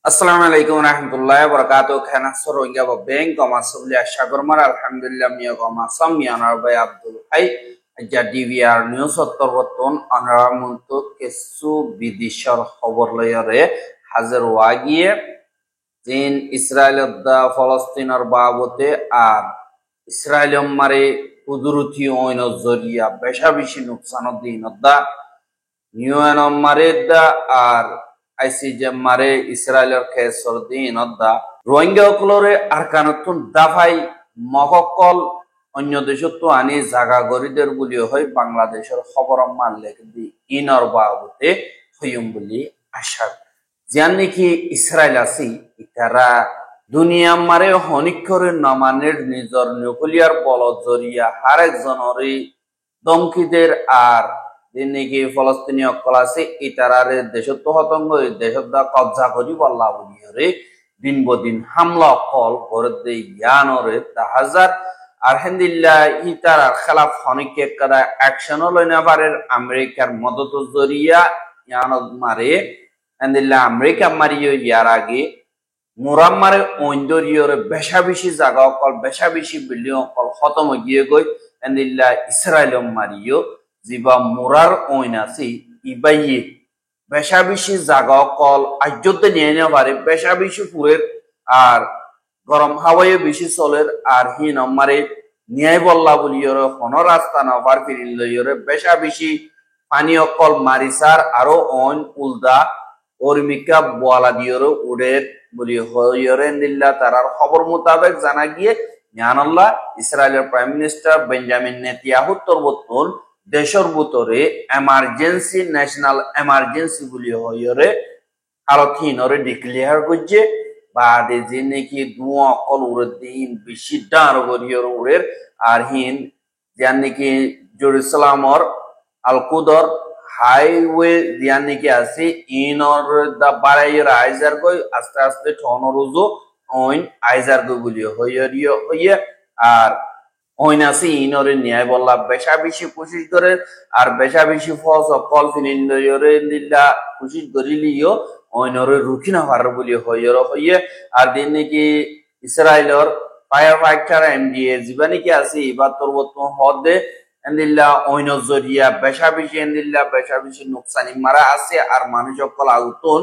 Assalamualaikum warahmatullahi wabarakatuh. Khana Rohingya ba bank koma subli ashagor mar alhamdulillah miya koma sam miyanar bay Abdul Hai ja DVR news ottor boton anara muntu kesu bidishar khobor loyare hazer wagiye jin Israel da Palestiner babote আর Israel mare kuduruti oino zoriya besha bishi nuksanod dinodda UN mare da আর ICJ mare Israeler kesor dinodda Rohingya সকলরে আরকানতুন দাফাই মহকল অন্য দেশত আনি জাগা গরিদের বলি হয় বাংলাদেশের খবর মানলে কিন্তু ইনর বাবতে হইম বলি আশা যান নাকি ইসরায়েল আছি ইতারা দুনিয়া মারে হনিক্ষরে নমানের নিজর নিউক্লিয়ার বল জরিয়া হারেক জনরে দমকিদের আর নাকি ফলস্তিনীয় অকল আছে ইতারারে দেশত হতঙ্গ দেশত কবজা করি বল্লা বলি রে দিন বদিন হামলা অকল করে দেই ইয়ানরে তাহাজার আলহামদুলিল্লাহ ইতার খেলাফ হনিকে কাদা অ্যাকশন লইনা পারের আমেরিকার মদত জরিয়া ইয়ানত মারে আলহামদুলিল্লাহ আমেরিকা মারিও ইয়ার আগে মুরাম্মারে ওইন্দরিয়রে বেশা বেশি জায়গা অকল বেশা বেশি বিল্ডিং অকল খতম গিয়ে গই আলহামদুলিল্লাহ ইসরায়েল মারিও জিবা মুরার ওইন আছে ইবাইয়ে বেশা বেশি জায়গা অকল আজ্যতে নিয়ে নেওয়া পারে বেশা বেশি ফুরের আর গরম হাওয়ায় বেশি চলের আর হি নম্বরে ন্যায় বল্লা বলিয়রে হন রাস্তা নবার ফিরিল লইয়রে বেশা বেশি পানি অকল মারিসার আরো অন উলদা অর্মিকা বোয়ালা দিয়রে উড়ের বলি হইয়রে দিল্লা তারার খবর মোতাবেক জানা গিয়ে জানাল্লাহ ইসরায়েলের প্রাইম মিনিস্টার বেঞ্জামিন নেতানিয়াহু তরবতুন দেশের ভিতরে এমার্জেন্সি ন্যাশনাল এমার্জেন্সি বলি হইয়রে হালথিনরে ডিক্লেয়ার করছে বাদে যে নাকি দুয়া অকল উড়ের দিন বেশি ডাঁর গরিয়র উড়ের আর হিন যার নাকি জেরুসালামর আলকুদর হাইওয়ে যার নাকি আছে ইনর দা বাড়াইয়ের আইজার গই আস্তে আস্তে ঠনরুজো ওইন আইজার গই বলি হইয়রিয় হইয়ে আর ওইন আছে ইনরে ন্যায় বল্লা বেশা বেশি কোশিশ করে আর বেশা বেশি ফস অকল ফিনিন্দরে দিল্লা কোশিশ করিলিও ওইনরে রুখি না পার বলি হইয়র হইয়ে আর দিন নাকি ইসরায়েলর ফায়ার ফাইটার এমডিএ জিবা নাকি আছে এবার তোর বর্তমান হদে এন্দিল্লা ওইন জরিয়া বেশা বেশি এন্দিল্লা বেশা বেশি নুকসানি মারা আছে আর মানুষ অকল আগুতন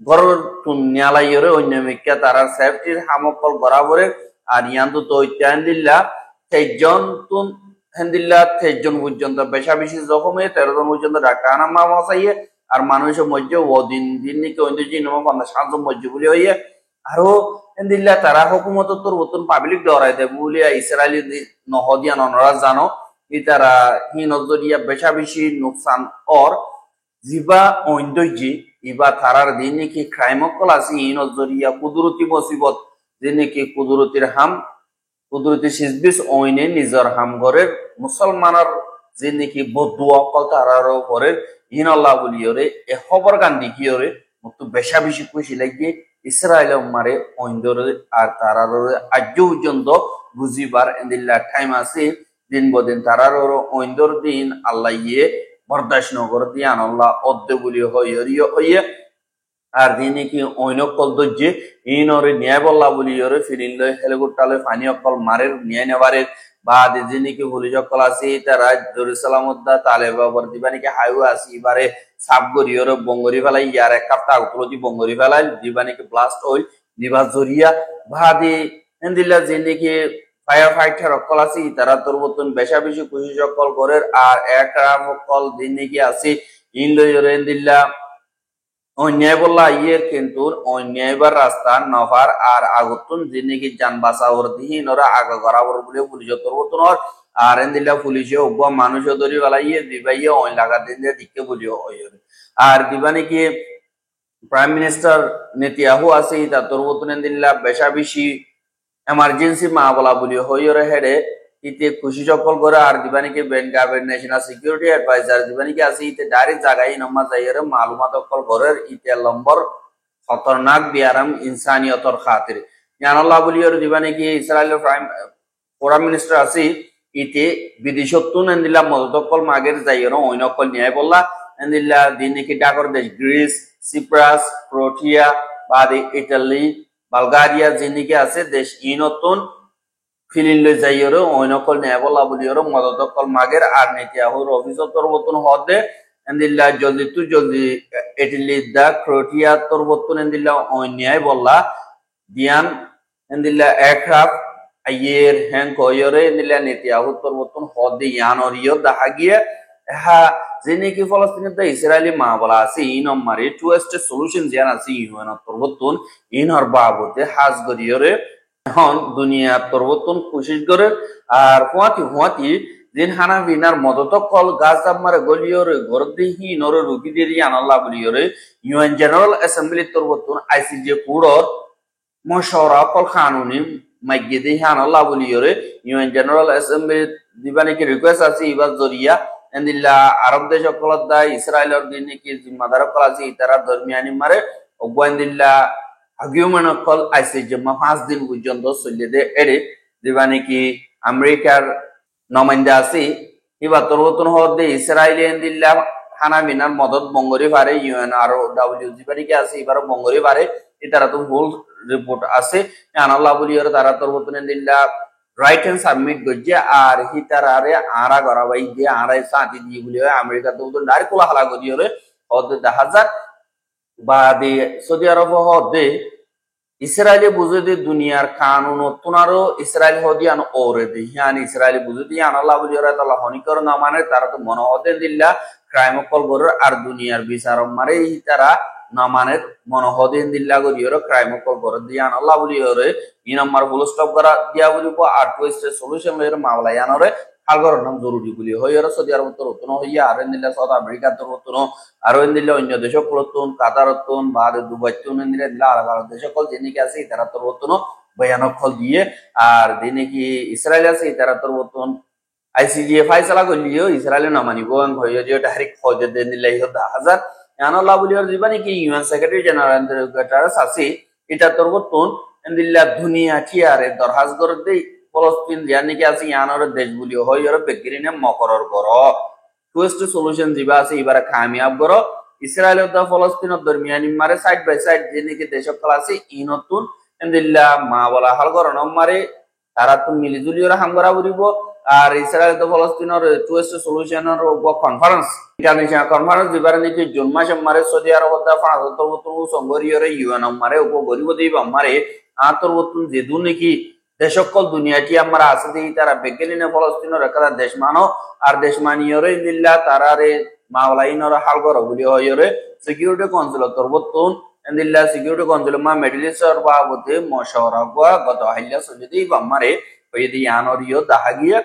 গরর তুন নিয়ালাইয়রে অন্য মিক্কা তারা সেফটির হামকল বরাবরে আর ইয়ান্ত তো এন্দিল্লা তেজন তুন এন্দিল্লা তেজন পর্যন্ত বেশা বেশি জখম হয়ে 13 জন পর্যন্ত ডাক্তার আনামা বসাইয়ে আর মানুষের মধ্যে ও দিন দিন নাকি অন্য জিনমা 50-60 মধ্যে বলি হইয়ে আরো এন্দিল্লা তারা হুকুমত তোর নতুন পাবলিক ডরাই দেব বলি ইসরায়েলি নহদিয়া ননরা জানো ইতারা হি নজরিয়া বেশা বেশি নুকসান অর জিবা অইন্দজি ইবা তারার দিন নাকি ক্রাইম অকল আছে হি নজরিয়া কুদরতি মুসিবত যে নাকি কুদরতির হাম কুদরতি সিজবিস ওইনে নিজর হাম ঘরের মুসলমানের যে নাকি বদুয়া অকল তারার ঘরের হিনাল্লাহ বলিয়রে এ খবর গান দেখিয়রে মতো বেশা বেশি খুশি লাগিয়ে ইসরায়েল মারে ওইন্দরে আর তারার আজ পর্যন্ত বুঝিবার এন্দিল্লা টাইম আছে দিন বদিন তারার ওইন্দর দিন আল্লাহ ইয়ে বরদাস নগর দিয়ে আনল্লাহ অদ্দে বলি হইয়রিয় হইয়ে আর দিন কি ওইন অকল দজ্জে ইনরে ন্যায় বল্লা বলি ওরে ফিরিল হেলিকপ্টারে পানি অকল মারের ন্যায় নেবারের বা যে নাকি পুলিশ অকল আছে তারা জেরুসালামদ্দা তালেবাবর দিবা নাকি হাইওয়ে আছে এবারে সাপ গরি ওরে বঙ্গরি ফেলাই ইয়ার এক কাপটা আউতলতি বঙ্গরি ফেলাই দিবা নাকি ব্লাস্ট হইল দিবা জরিয়া ভাদি এন্দিল্লা যে নাকি ফায়ার ফাইটার অকল আছে তারা তোর মতন বেশা বেশি খুশি অকল করে আর একটা অকল দিন নাকি আছে ইন লইরে এন্দিল্লা অন্যায় বললা ইয়ের কিন্তু অন্যায়বার রাস্তা নভার আর আগতুন যে নাকি যান বাঁচাওর দিন ওরা আগা গড়াবর বলে পুলিশ তরবতন আর এন্দিল্লা পুলিশে অব্বা মানুষ ধরি বেলা ইয়ে দিবা ইয়ে অন লাগা দিন দিকে বলিও আর দিবা নাকি প্রাইম মিনিস্টার নেতানিয়াহু আছে তা তরবতন এন্দিল্লা বেশা বেশি এমার্জেন্সি মা বলা বলি হইরে হেডে ইতে খুশি সকল করে আর দিবা নাকি বেনগাবের ন্যাশনাল সিকিউরিটি অ্যাডভাইজার দিবা নাকি আছে ইতে ডাইরেক্ট জায়গায় নম্বর যাইরে মালুমাত সকল ঘরের ইতে নম্বর খতরনাক বিয়ারাম ইনসানিয়তর খাতির জানাল্লাহ বলিয়র দিবা নাকি ইসরায়েলের প্রাইম মিনিস্টার আছে ইতে বিদেশতুন এন্দিলা মদত সকল মাগের যাইরে অইনকল ন্যায় বললা এন্দিলা দিন নাকি ডাকর দেশ গ্রিস সিপ্রাস ক্রোয়েশিয়া বাদে ইটালি বালগারিয়া জিনিকে আছে দেশ ইনতুন ফিলিনলে যাইয়রে অইনকল নেবলা বলিয়রে মদতকল মাগের আর নেতিয়াহুর অফিসর তরবতুন হদে এন্দিল্লা জলদি ইটালি দা ক্রোটিয়া তরবতুন এন্দিল্লা অন্যায় বললা দিয়ান এন্দিল্লা এয়ারক্রাফট আইয়ের হ্যাং কয়রে এন্দিল্লা নেতিয়াহু তরবতুন হদে ইয়ানরিয় দাহাগিয়া হা যেনেকি ফলস্তিনের দা ইসরায়েলি মা বলা আছে ইন মারে টু স্টেট সলিউশন জিয়ান আছে ইউএন তরবতুন ইনর বাবতে হাজ গরিয়রে এখন দুনিয়া তরবতন কোশিশ করে আর হুয়াতি দিন হানা বিনার মদত কল গাছ মারে গলিয়রে গরদিহি নর রুগীদের আনাল্লা বলিয়রে ইউএন জেনারেল অ্যাসেম্বলি তরবতন আইসিজে কুড়র মশওরা কল কানুনি মাইগেদি আনাল্লা বলিয়রে ইউএন জেনারেল অ্যাসেম্বলি দিবানি কি রিকোয়েস্ট আছে ইবাদ জরিয়া এন্দিল্লা আরব দেশ সকলত দা ইসরায়েলের দিনে কি জিম্মাদার কল আছে ইতারা দরমিয়ানি মারে অগবান্দিল্লা আর্গুমেন্ট কল আইসে জমা 5 দিন পর্যন্ত চলে দে এরে দিবানি কি আমেরিকার নমাইন্দা আছে ইবা তরবতন হদে ইসরায়েলি এন্দিল্লা হানা মিনার মদত বঙ্গরি পারে ইউএন আর ডব্লিউজি পারি কি আছে এবার বঙ্গরি পারে ইতারা তো ভুল রিপোর্ট আছে আনাল্লাহ বলিয়র তারা তরবতন এন্দিল্লা রাইট হ্যান্ড সাবমিট গজ্জে আর হিতারারে আরা গরাবাই দিয়ে আরাই সাথী দিয়ে বলিও আমেরিকা তো ডাইরেক্ট কোলা হালা গদিয়রে হদে 10,000 বাদে সৌদি আরব হদে ইসরায়েলি বুঝে দুনিয়ার কানুন তুনারো ইসরায়েল হদিয়ান ওরে দি ইয়ানি ইসরায়েলি বুঝে দি আনাল্লাহ বলিয়র তাআলা হনিকর না মানে তারা তো মন হদে দিল্লা ক্রাইম কল গর আর দুনিয়ার বিচার মারে তারা না মানে মন হদে দিল্লা গরিয়র ক্রাইম কল গর দি আনাল্লাহ বলিয়র ই নাম্বার ফুল স্টপ করা দিয়া বলিব আর টুইস্ট সলিউশন এর মামলা ইয়ানরে হালগর নাম জরুরি বলি হইয়ার সৌদি আরব তো রতন হইয়া আর দিল্লা সাউথ আমেরিকা তো রতন আর দিল্লা অন্য দেশ রতন কাতার রতন বাদ দুবাই তো দিল্লা দিল্লা আর দেশ কল যেনিকে আছে তারা তো রতন ভয়ানক ফল দিয়ে আর দিনে কি ইসরায়েল আছে তারা তো রতন আইসিজি ফাইসালা করলিও ইসরায়েল না মানিব হইয়া যে ডাইরেক্ট ফৌজে দেন দিল্লা 10,000 আনাল্লাহ বলিয়ার জীবনে কি ইউএন সেক্রেটারি জেনারেল গুটারেস আছে এটা তো রতন দিল্লা দুনিয়া ঠিয়ারে দরহাজ করে দেই ফলস্তিন জানি কি আছে ইয়ানোর দেশ বলি হয় আর বেগরিনে মকরর করো টুইস্ট সলিউশন দিবা আছে এবারে কামিয়াব করো ইসরায়েলের দা ফলস্তিনের দরমিয়ানি মারে সাইড বাই সাইড যেনে কি দেশ সকল আছে ইনতুন এন্দিল্লা মা বলা হাল করো মারে তারা তো মিলিজুলিওর হামগরা বলিব আর ইসরায়েল তো ফলস্তিনের টুইস্ট সলিউশনের কনফারেন্স ইন্টারন্যাশনাল কনফারেন্স দিবারে নাকি জুন মাসে মারে সৌদি আরব দা ফাঁসতরবতুন সংগরিয়রে ইউএন মারে উপগরিব দিবা মারে আতরবতুন যেদু নাকি দেশকল দুনিয়াটি আমরা আছে দেখি তারা বেগেলিনে ফলস্তিনের একটা দেশ মানো আর দেশ মানিয়রে দিল্লা তারারে মাওলাইনর হালগর বলি হইরে সিকিউরিটি কাউন্সিল তরবতুন দিল্লা সিকিউরিটি কাউন্সিল মা মিডল ইস্টর বাবতে মশওরা গত হাইলা সজদি বামারে হইদি ইয়ানরিও দাহাগিয়া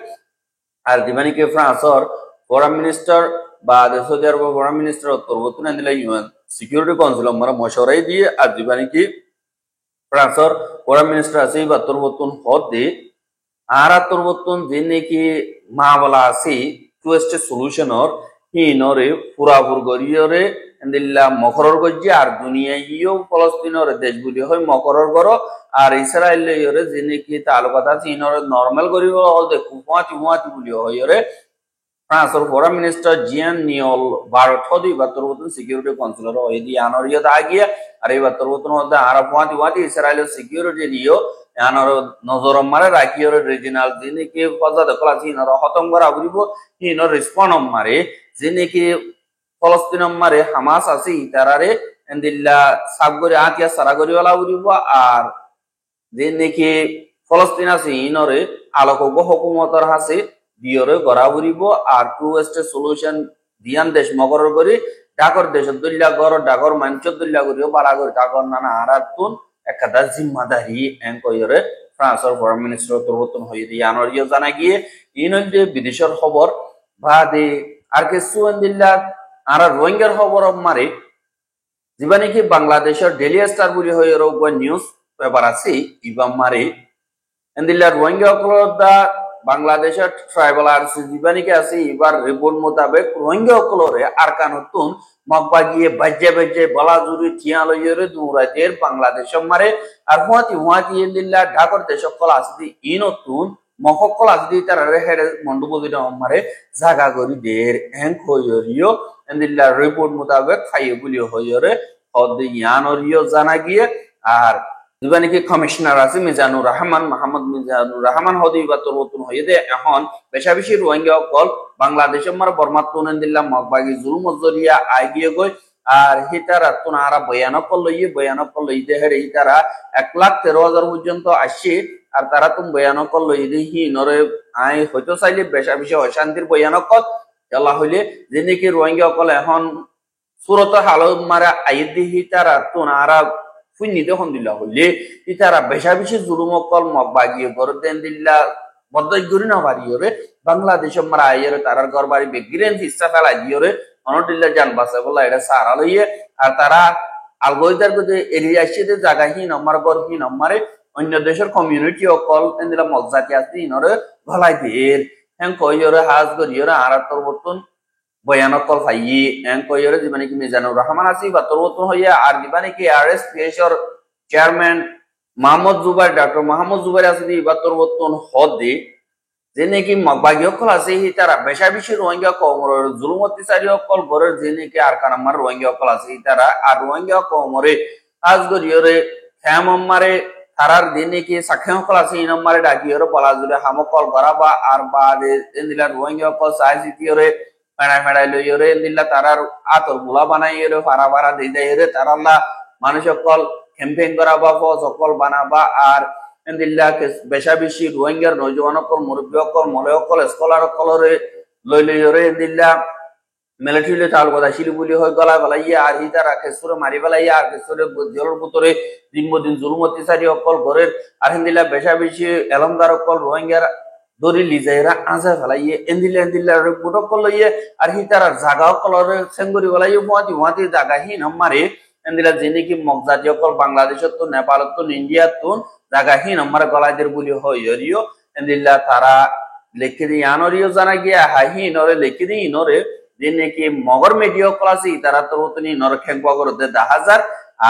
আর দিবানি কে ফ্রান্সর ফরেন মিনিস্টার বা সৌদি আরব ফরেন মিনিস্টার তরবতুন দিল্লা ইউএন সিকিউরিটি কাউন্সিল আমরা মশওরাই দিয়ে আর দিবানি কি ফ্রান্সর ফরেন মিনিস্টার আছে বা তরবতুন হদে আর তরবতুন যিনি কি মা বলা আছে টু স্টেট সলিউশনর হিনরে পুরাপুর গরিয়রে দিল্লা মকরর গজ্জি আর দুনিয়াইও ফলস্তিনের দেশগুলি হয় মকরর গর আর ইসরায়েলের যিনি কি তালুকাত আছে হিনরে নরমাল গরিব হল দেখু হুয়াতি বলি হইরে ফ্রান্সর ফরেন মিনিস্টার জিয়ান নিয়ল ভারত হদি বা তরবতুন সিকিউরিটি কাউন্সিলর হইদি আনরিয়ত আগিয়া আর এই বা তরবতুন হদে আর হুয়াতি ইসরায়েলের সিকিউরিটি নিও আনর নজর মারে রাখিয়র রিজিনাল যিনি কি ফজা দখল আছে হিনর খতম করা বলিব হিনর রেসপন্ড মারে যিনি কি ফলস্তিন মারে হামাস আছে ইতারারে দিল্লা সাবগরি আতিয়া সারাগরি ওয়ালা বলিব আর যিনি কি ফলস্তিন আছে হিনরে আলোক হুকুমতর হাসে দিয়রে গড়া বলিব আর টু স্টেট সলিউশন দিয়ান দেশ মগরর করি ডাকর দেশ দুল্লা গড় ডাকর মাঞ্চ দুল্লা করিও পারা করি ডাকর নানা আরাতুন একটা জিম্মাদারি এনকয়রে ফ্রান্সর ফরেন মিনিস্টার তরবতুন হয়ে দিয়ে আনরিও জানা গিয়ে ইনলে বিদেশের খবর বাদে আর কিছু দিল্লা আর রোহিঙ্গার খবর মারে জীবানি কি বাংলাদেশের ডেইলি স্টার বলি হয়ে নিউজ পেপার আছে ইবা মারে দিল্লা রোহিঙ্গা দা বাংলাদেশের ট্রাইবাল আর জীবানিকে আছে এবার রিপোর্ট মোতাবেক রোহিঙ্গা সকলরে আর কানতুন মকবা গিয়ে বাজ্যে বলা জুরি থিয়া লইরে দুরাতের বাংলাদেশ মারে আর হুয়াতি দিল্লা ঢাকার দেশ সকল আসদি ইনতুন মহকল আসদি তার হেড মন্ডপতি মারে জাগা করি দের এং হইরিও দিল্লা রিপোর্ট মোতাবেক খাইয়ে বলি হইরে হদ ইয়ানরিও জানা গিয়ে আর নাকি কমিশনার আছে মিজানুর রহমান মোহাম্মদ মিজানুর রহমান হদি বাতর নতুন হয়ে দে এখন বেশা বেশি রোহিঙ্গা অকল বাংলাদেশের মার বর্মাতুন দিল্লা মগবাগি জুলুম জরিয়া আই গিয়ে গই আর হিতারা তুনারা বয়ানক লই দে হেরে হিতারা 1,13,000 পর্যন্ত আসছে আর তারা তুমি বয়ানক লই দে হি নরে আই হয়তো চাইলে বেশা বেশি অশান্তির বয়ানক আল্লাহ হইলে যে নাকি রোহিঙ্গা অকল এখন সুরত হালত মারা আইদ দি হিতারা তুনারা ফুন্নি দেখুন দিল্লা হইলে ইতারা বেশা বেশি জুলুম অকল মগবাগিয়ে গর দেন দিল্লা বদল করি না পারিওরে বাংলাদেশের মারা আইরে তারার ঘর বাড়ি বেগিরেন হিস্সা ফেলা দিওরে অনডিল্লা জান বাসা বলা এটা সারা লইয়ে আর তারা আলগোইদার গদে এরিয়া আসছে জায়গা হি নম্বর ঘর হি নম্বরে অন্য দেশের কমিউনিটি অকল এন্দিলা মগজাতি আছে ইনরে ভলাই দিয়ে হ্যাঁ কইরে হাজ করিওরে আর তোর বর্তন বয়ানক কল ফাইয়ে এন কইরে জীবনে কি মিজানুর রহমান আসি বা তোর বর্তন হইয়া আর জীবনে কি আরএস পিএসর চেয়ারম্যান ডক্টর মোহাম্মদ জুবাইর আসি বা তোর বর্তন হদে যে নাকি মগবাগি অকল আছে হি তারা বেশা বেশি রোহিঙ্গা কমর জুলুম অত্যাচারী অকল গরের যে নাকি আর কানামার রোহিঙ্গা অকল আছে হি তারা আর রোহিঙ্গা কমরে আজ গরিয়রে হ্যামারে তারার দিন নাকি সাক্ষী অকল আছে ই নম্বরে ডাকিয়রে বলা জুড়ে হামকল গরাবা আর বাদে দিলা রোহিঙ্গা অকল সাইজিতিয়রে মেড়াই লইয়রে দিলা তারার আতর গুলা বানাইয়রে ফারা দিয়ে দেয়রে তারাল্লা মানুষ অকল ক্যাম্পেইন করাবা ফজ অকল বানাবা আর বেশা বেশি রোহিঙ্গার নৌজওয়ান অকল মুরব্বী অকল মলে অকল স্কলার অকলরে লইরে দিল্লা মিলিটারি চাল কথা শিলি বলি হয় গলা বেলাইয়া আর হিতা রাখে সুরে মারি বেলাইয়া আর সুরে জলের ভিতরে দিন জুলুম অত্যাচারী অকল ঘরের আর হিন্দিলা বেশা বেশি এলমদার অকল রোহিঙ্গার দরি লিজাইরা আঁচা ফেলাইয়ে এন্দিলা বুট অকল লইয়ে আর হিতার জাগা অকলরে সেঙ্গুরি বেলাইয়ে মুয়াতি জাগা হি নাম্মারে এন্দিলা যিনি কি মগজাতি অকল বাংলাদেশত তো নেপালত তো ইন্ডিয়াত তো জাগা হি নম্বর গলাইদের বলি হইরিও এন্দিল্লা তারা লেখি দি আনরিও জানা গিয়া হাহি নরে লেখি দি নরে যে নাকি মগর মিডিয়া ক্লাসি তারা তো তনি নর খেকবগর দে 10,000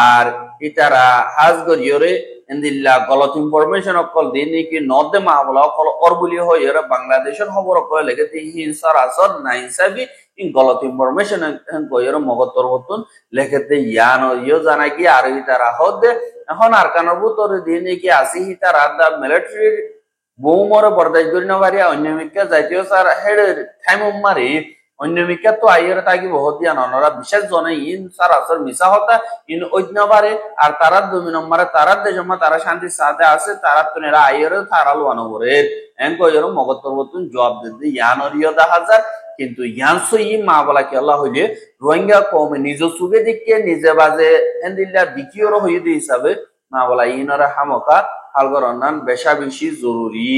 আর ইতারা হাজ গরিয়রে এন্দিল্লা গলত ইনফরমেশন অকল দিন নাকি নদে মাহবলা অকল অর বলি হইরে বাংলাদেশের খবর অকল লেখে দি হিংসার আসর না হিসাবি ইন গলত ইনফরমেশন কইরে মগর তরবতন লেখেতে ইয়ানরিও জানা গিয়া আর ইতারা হদে এখন আর কানোর ভিতরে দিয়ে নাকি আসি হিতা রাত মিলিটারির বৌমরে বরদাস্ত করি না পারি অন্যমিকা জাতীয় স্যার হেড টাইম মারি অন্যমিকা তো আইয়ের তাকি বহুত দিয়া নরা বিশেষ জনে ইন স্যার আসর মিশা হতা ইন অন্য পারে আর তারার 2 নম্বরে তারার দেশমা তারা শান্তির সাথে আছে তারা তো নেরা আইয়ের তারাল ওয়ানবরে এন কইর মগতর বতুন জবাব দিতে ইয়ানরিও 10,000 কিন্তু ইয়ানসই মা বলা কি আল্লাহ হইলে রোহিঙ্গা কমে নিজ সুগে দিকে নিজে বাজে এন্দিল্লা বিকিওর হইয়ে দি হিসাবে মা বলা ইনরা হামকা হালগর অন্যান বেশা বেশি জরুরি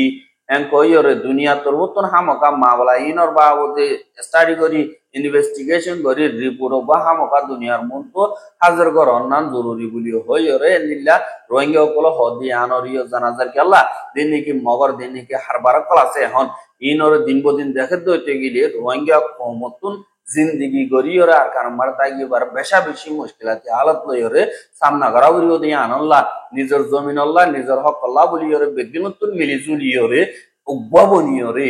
এন কইরে দুনিয়া তোর বতন হামকা মা বলা ইনর বাবদে স্টাডি করি ইনভেস্টিগেশন করি রিপোর্ট বা হামকা দুনিয়ার মতো হাজার গর অন্যান জরুরি বলি হইরে এন্দিল্লা রোহিঙ্গা কল হদি আনরিও জানাজার কি আল্লাহ দিন নাকি মগর দিন নাকি হারবার কল আছে এখন ইনর দিন বদিন দেখে দইতে গেলে রোহিঙ্গা কমতুন জিন্দগি গরিয়রে আর কারণ মারতাগি বার বেশা বেশি মুশকিলাতি হালত লইরে সামনা করা বলিও দিয়ে আনল্লাহ নিজের জমিন আল্লাহ নিজের হক আল্লাহ বলিয়রে বেগিনতুন মিলি জুলিয়রে উব্বাবনিয়রে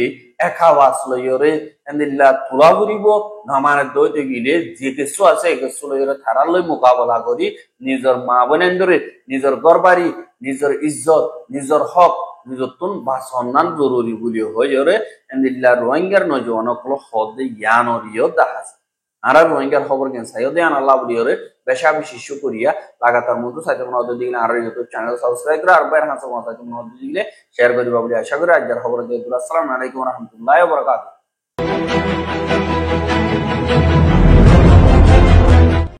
একাওয়াস লইরে এন্দিল্লা তুলা বলিব নামানে দইতে গিলে যে কিছু আছে কিছু লইরে থারার লই মোকাবেলা করি নিজের মা বোনেন্দরে নিজের ঘরবাড়ি নিজের ইজ্জত নিজের হক নিজতুন বা সম্মান জরুরি বলি হইরে এন্দিল্লা রোহিঙ্গার নজওয়ান কল হদে ইয়ানরিও দাহাজ আর রোহিঙ্গার খবর কেন সাইও দেন আল্লাহ বলিরে বেশা বেশি শুকরিয়া লাগাতার মতো সাইতে মনে হতে দিলে আর ইউটিউব চ্যানেল সাবস্ক্রাইব করে আর বাইরে হাসা মতো সাইতে মনে হতে দিলে শেয়ার করিবা বলি আশা করি আজকের খবর দিয়ে আসসালামু আলাইকুম ওয়া রাহমাতুল্লাহি ওয়া বারাকাতুহু।